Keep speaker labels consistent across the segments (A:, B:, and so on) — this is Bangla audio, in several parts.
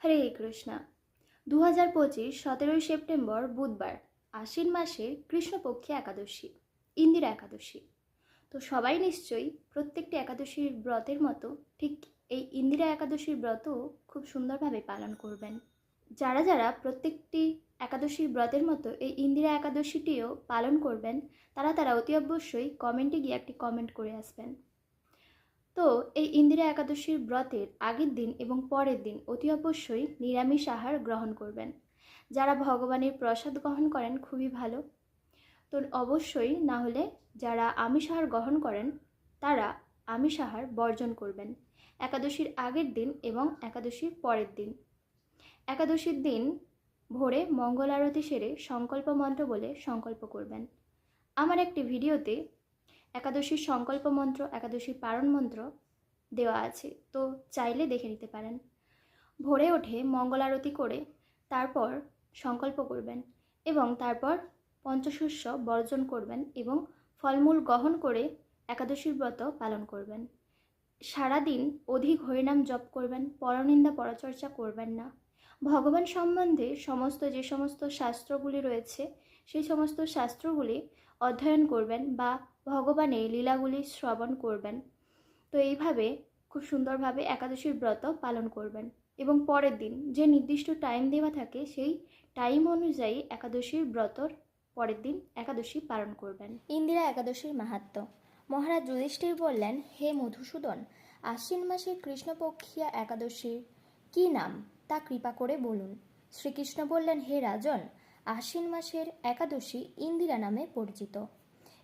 A: হরে কৃষ্ণা। 2025 17 সেপ্টেম্বর বুধবার, আশ্বিন মাসের কৃষ্ণপক্ষে একাদশী, ইন্দিরা একাদশী। তো সবাই নিশ্চয়ই প্রত্যেকটি একাদশীর ব্রতের মতো ঠিক এই ইন্দিরা একাদশীর ব্রতও খুব সুন্দরভাবে পালন করবেন। যারা যারা প্রত্যেকটি একাদশীর ব্রতের মতো এই ইন্দিরা একাদশীটিও পালন করবেন, তারা অতি অবশ্যই কমেন্টে গিয়ে একটি কমেন্ট করে আসবেন। তো এই ইন্দিরা একাদশীর ব্রতের আগের দিন এবং পরের দিন অতি অবশ্যই নিরামিষ আহার গ্রহণ করবেন। যারা ভগবানের প্রসাদ গ্রহণ করেন খুবই ভালো, তো অবশ্যই না হলে যারা আমিষ আহার গ্রহণ করেন তারা আমিষ আহার বর্জন করবেন একাদশীর আগের দিন এবং একাদশীর পরের দিন। একাদশীর দিন ভোরে মঙ্গল আরতি সেরে সংকল্প মন্ত্র বলে সংকল্প করবেন। আমার একটি ভিডিওতে একাদশীর সংকল্প মন্ত্র, একাদশীর পারণ মন্ত্র দেওয়া আছে, তো চাইলে দেখে নিতে পারেন। ভোরে ওঠে মঙ্গল আরতি করে তারপর সংকল্প করবেন এবং তারপর পঞ্চশস্য বর্জন করবেন এবং ফলমূল গ্রহণ করে একাদশীর ব্রত পালন করবেন। সারাদিন অধিক হরিনাম জপ করবেন, পরনিন্দা পরচর্চা করবেন না। ভগবান সম্বন্ধে যে সমস্ত শাস্ত্রগুলি রয়েছে সেই সমস্ত শাস্ত্রগুলি অধ্যয়ন করবেন বা ভগবানের লীলাগুলি শ্রবণ করবেন। তো এইভাবে খুব সুন্দরভাবে একাদশীর ব্রত পালন করবেন এবং পরের দিন যে নির্দিষ্ট টাইম দেওয়া থাকে সেই টাইম অনুযায়ী একাদশীর ব্রতর পরের দিন একাদশী পালন করবেন।
B: ইন্দিরা একাদশীর মাহাত্ম্য। মহারাজ যুধিষ্ঠির বললেন, হে মধুসূদন, আশ্বিন মাসের কৃষ্ণপক্ষিয়া একাদশীর কি নাম তা কৃপা করে বলুন। শ্রীকৃষ্ণ বললেন, হে রাজন, আশ্বিন মাসের একাদশী ইন্দিরা নামে পরিচিত।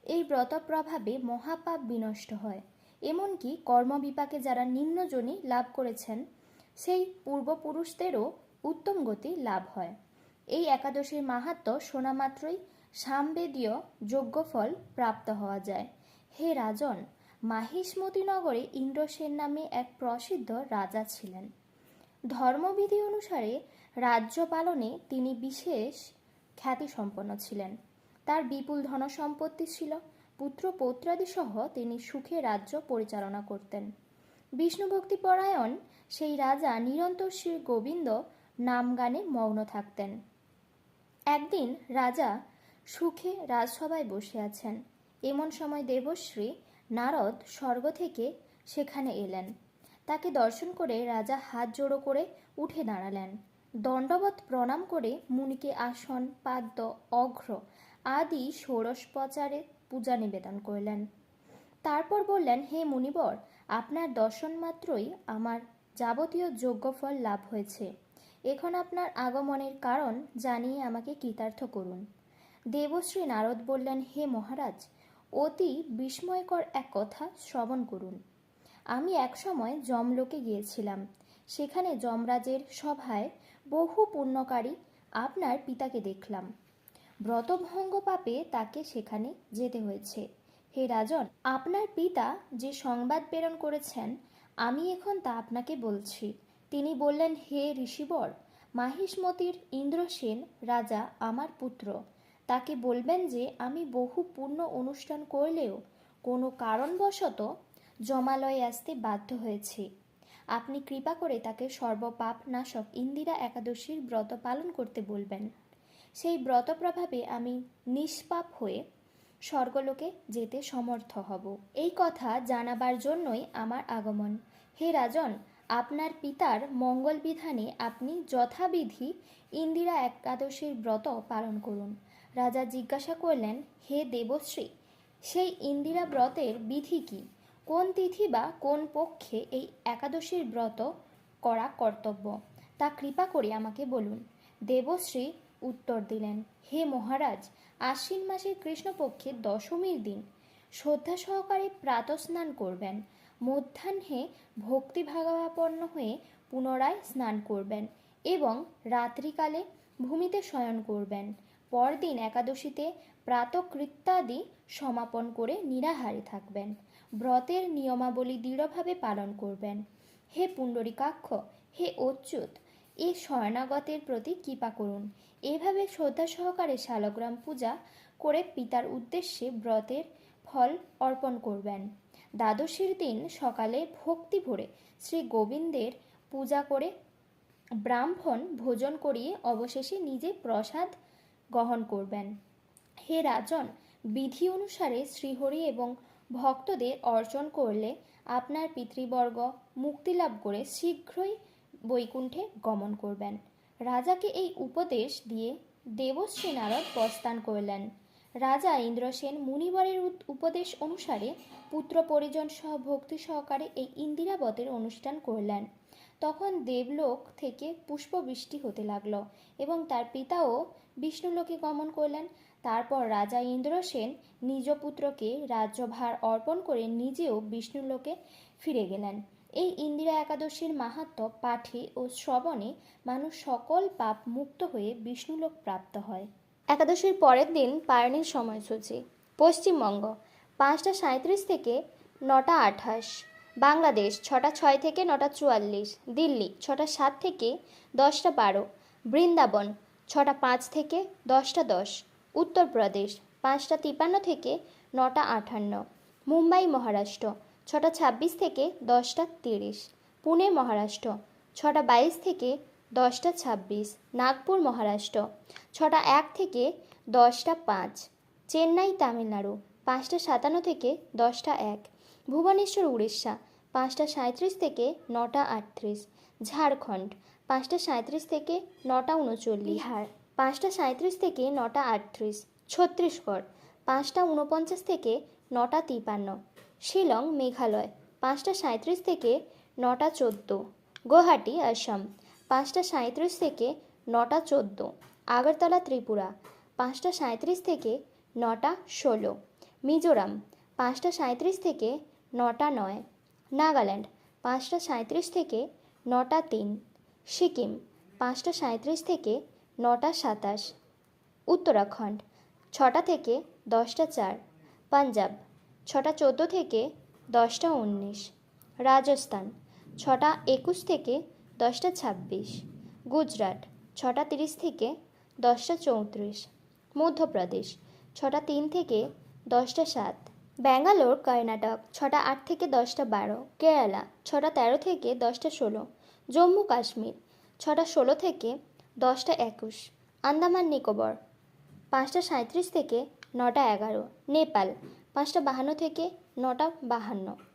B: এই ব্রত প্রভাবে মহাপাপ বিনষ্ট হয়, এমনকি কর্মবিপাকে যারা নিম্নজনী লাভ করেছেন সেই পূর্বপুরুষদেরও উত্তম গতি লাভ হয়। এই একাদশীর মাহাত্ম্য শোনা মাত্রই সামবেদীয় যজ্ঞফল প্রাপ্ত হওয়া যায়। হে রাজন, মাহিষ্মতি নগরে ইন্দ্রসেন নামে এক প্রসিদ্ধ রাজা ছিলেন। ধর্মবিধি অনুসারে রাজ্য পালনে তিনি বিশেষ খ্যাতিসম্পন্ন ছিলেন। তার বিপুল ধনসম্পত্তি ছিল, পুত্র পৌত্রাদি সহ তিনি সুখে রাজ্য পরিচালনা করতেন। বিষ্ণুভক্তিপরায়ণ সেই রাজা নিরন্তর শ্রী গোবিন্দ নাম গানে মগ্ন থাকতেন। একদিন রাজা সুখে রাজসভায় বসে আছেন, এমন সময় দেবশ্রী নারদ স্বর্গ থেকে সেখানে এলেন। তাকে দর্শন করে রাজা হাত জোড়ো করে উঠে দাঁড়ালেন। দণ্ডবৎ প্রণাম করে মুনিকে আসন, পাদ্য, অঘ্র আদি ষোড়শোপচারে পূজা নিবেদন করলেন। তারপর বললেন, হে মুনিবর, আপনার দর্শন মাত্রই আমার যাবতীয় যজ্ঞফল লাভ হয়েছে। এখন আপনার আগমনের কারণ জানিয়ে আমাকে কৃতার্থ করুন। দেবশ্রী নারদ বললেন, হে মহারাজ, অতি বিস্ময়কর এক কথা শ্রবণ করুন। আমি এক সময় যমলোকে গিয়েছিলাম। সেখানে যমরাজের সভায় বহু পুণ্যকারী আপনার পিতাকে দেখলাম। ব্রতভঙ্গ পাপে তাকে সেখানে যেতে হয়েছে। হে রাজন, আপনার পিতা যে সংবাদ প্রেরণ করেছেন আমি এখন তা আপনাকে বলছি। তিনি বললেন, হে ঋষিবর, মাহিষ্মতির ইন্দ্রসেন রাজা আমার পুত্র। তাকে বলবেন যে আমি বহু পুণ্য অনুষ্ঠান করলেও কোনো কারণবশত জমালয়ে আসতে বাধ্য হয়েছি। আপনি কৃপা করে তাকে সর্বপাপ নাশক ইন্দিরা একাদশীর ব্রত পালন করতে বলবেন। সেই ব্রত প্রভাবে আমি নিষ্পাপ হয়ে স্বর্গলোকে যেতে সমর্থ হব। এই কথা জানাবার জন্যই আমার আগমন। হে রাজন, আপনার পিতার মঙ্গল বিধানে আপনি যথাবিধি ইন্দিরা একাদশীর ব্রত পালন করুন। রাজা জিজ্ঞাসা করলেন, হে দেবশ্রী, সেই ইন্দিরা ব্রতের বিধি কি? কোন তিথি বা কোন পক্ষে এই একাদশীর ব্রত করা কর্তব্য তা কৃপা করে আমাকে বলুন। দেবশ্রী উত্তর দিলেন, হে মহারাজ, আশ্বিন মাসের কৃষ্ণপক্ষের দশমীর দিন শ্রদ্ধা সহকারে প্রাতঃস্নান করবেন। মধ্যাহ্নে ভক্তিভাবাপন্ন হয়ে পুনরায় স্নান করবেন এবং রাত্রিকালে ভূমিতে শয়ন করবেন। পরদিন একাদশীতে প্রাতকৃত্যাদি সমাপন করে নিরাহারে থাকবেন। ব্রতের নিয়মাবলী দৃঢ়ভাবে পালন করবেন। হে পুণ্ডরীকাক্ষ, হে অচ্যুত, এ শরণাগতের প্রতি কৃপা করুন। এভাবে শ্রদ্ধা সহকারে শালগ্রাম পূজা করে পিতার উদ্দেশ্যে ব্রতের ফল অর্পণ করবেন। দ্বাদশীর দিন সকালে ভক্তি ভরে শ্রী গোবিন্দের পূজা করে ব্রাহ্মণ ভোজন করিয়ে অবশেষে নিজে প্রসাদ গ্রহণ করবেন। হে রাজন, বিধি অনুসারে শ্রীহরি এবং ভক্তদের অর্চন করলে আপনার পিতৃবর্গ মুক্তিলাভ করে শীঘ্রই বৈকুণ্ঠে গমন করবেন। রাজাকে এই উপদেশ দিয়ে দেবশ্রী নারদ প্রস্থান করলেন। রাজা ইন্দ্রসেন মুনিবরের উপদেশ অনুসারে পুত্র পরিজন সহ ভক্তি সহকারে এই ইন্দিরাবতের অনুষ্ঠান করলেন। তখন দেবলোক থেকে পুষ্পবৃষ্টি হতে লাগলো এবং তার পিতাও বিষ্ণুলোকে গমন করলেন। তারপর রাজা ইন্দ্রসেন নিজ পুত্রকে রাজ্যভার অর্পণ করে নিজেও বিষ্ণুলোকে ফিরে গেলেন। এই ইন্দিরা একাদশীর মাহাত্ম্য পাঠে ও শ্রবণে মানুষ সকল পাপ মুক্ত হয়ে বিষ্ণুলোক প্রাপ্ত হয়। একাদশীর পরের দিন পারণের সময়সূচি। পশ্চিমবঙ্গ 5:37 থেকে 9:28, বাংলাদেশ 6:06 থেকে 9:44, দিল্লি 6:07 থেকে 10:12, বৃন্দাবন 6:05 থেকে 10:10, উত্তরপ্রদেশ 5:53 থেকে 9:58, মুম্বাই মহারাষ্ট্র 6:26 থেকে 10:30, পুনে মহারাষ্ট্র 6:22 থেকে 10:26, নাগপুর মহারাষ্ট্র 6:01 থেকে 10:05, চেন্নাই তামিলনাড়ু 5:57 থেকে 10:01, ভুবনেশ্বর উড়িষ্যা 5:37 থেকে 9:38, ঝাড়খণ্ড 5:37 থেকে 9:39, বিহার 5:37 থেকে 9:38, ছত্তিশগড় 5:49 থেকে 9:53, শিলং মেঘালয় 5:37 থেকে 9:14, গুয়াহাটি আসাম 5:37 থেকে 9:14, আগরতলা ত্রিপুরা 5:37 থেকে 9:16, মিজোরাম 5:37 থেকে 9:09, নাগাল্যান্ড 5:37 থেকে 9:03, সিকিম 5:37 থেকে 9:27, উত্তরাখণ্ড 6টা থেকে 10:04, পাঞ্জাব 6:14 থেকে 10:19, রাজস্থান 6:21 থেকে 10:26, গুজরাট 6:30 থেকে 10:34, মধ্যপ্রদেশ 6:03 থেকে 10:07, ব্যাঙ্গালোর কর্ণাটক 6:08 থেকে 10:12, কেরালা 6:13 থেকে 10:16, জম্মু কাশ্মীর 6:16 থেকে 10:21, আন্দামান নিকোবর 5:37 থেকে 9:11, নেপাল 5:52 থেকে 9:52।